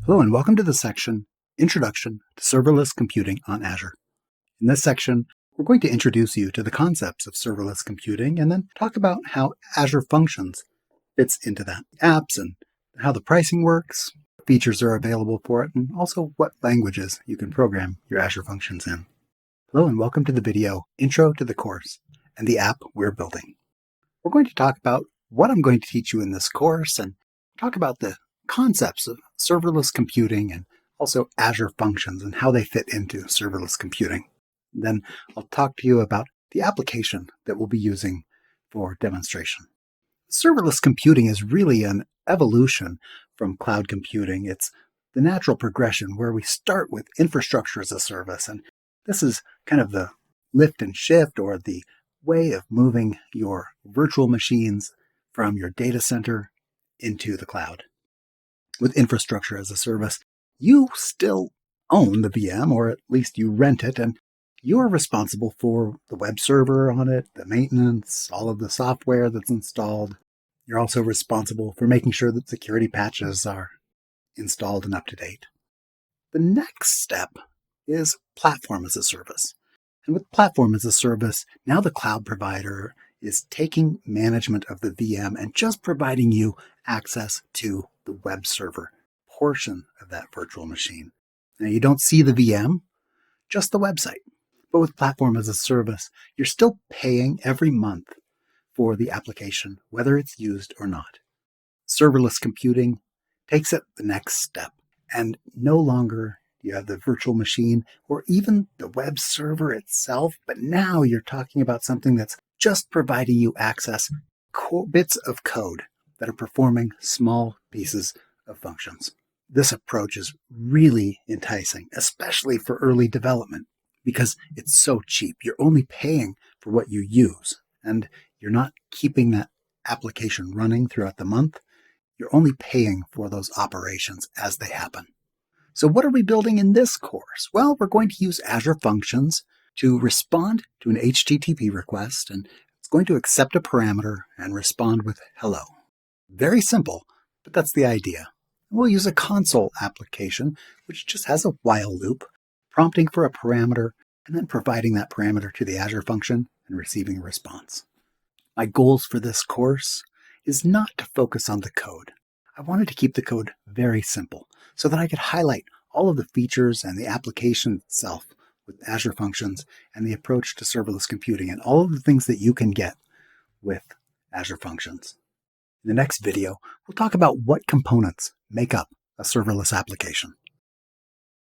Hello and welcome to the section Introduction to Serverless Computing on Azure. In this section, we're going to introduce you to the concepts of serverless computing and then talk about how Azure Functions fits into that, apps and how the pricing works, what features are available for it, and also what languages you can program your Azure Functions in. Hello and welcome to the video Intro to the Course and the app we're building. We're going to talk about what I'm going to teach you in this course and talk about the concepts of serverless computing and also Azure Functions and how they fit into serverless computing. Then I'll talk to you about the application that we'll be using for demonstration. Serverless computing is really an evolution from cloud computing. It's the natural progression where we start with infrastructure as a service, and this is kind of the lift and shift or the way of moving your virtual machines from your data center into the cloud. With infrastructure as a service, you still own the VM, or at least you rent it, and you're responsible for the web server on it, the maintenance, all of the software that's installed. You're also responsible for making sure that security patches are installed and up to date. The next step is platform as a service. And with platform as a service, now the cloud provider is taking management of the VM and just providing you access to the web server portion of that virtual machine. Now you don't see the VM, just the website. But with platform as a service, you're still paying every month for the application, whether it's used or not. Serverless computing takes it the next step, and no longer you have the virtual machine or even the web server itself, but now you're talking about something that's just providing you access bits of code that are performing small pieces of functions. This approach is really enticing, especially for early development, because it's so cheap. You're only paying for what you use, and you're not keeping that application running throughout the month. You're only paying for those operations as they happen. So what are we building in this course? Well, we're going to use Azure Functions to respond to an HTTP request, and it's going to accept a parameter and respond with hello. Very simple, but that's the idea. We'll use a console application, which just has a while loop, prompting for a parameter, and then providing that parameter to the Azure function and receiving a response. My goals for this course is not to focus on the code. I wanted to keep the code very simple so that I could highlight all of the features and the application itself with Azure Functions and the approach to serverless computing and all of the things that you can get with Azure Functions. In the next video, we'll talk about what components make up a serverless application.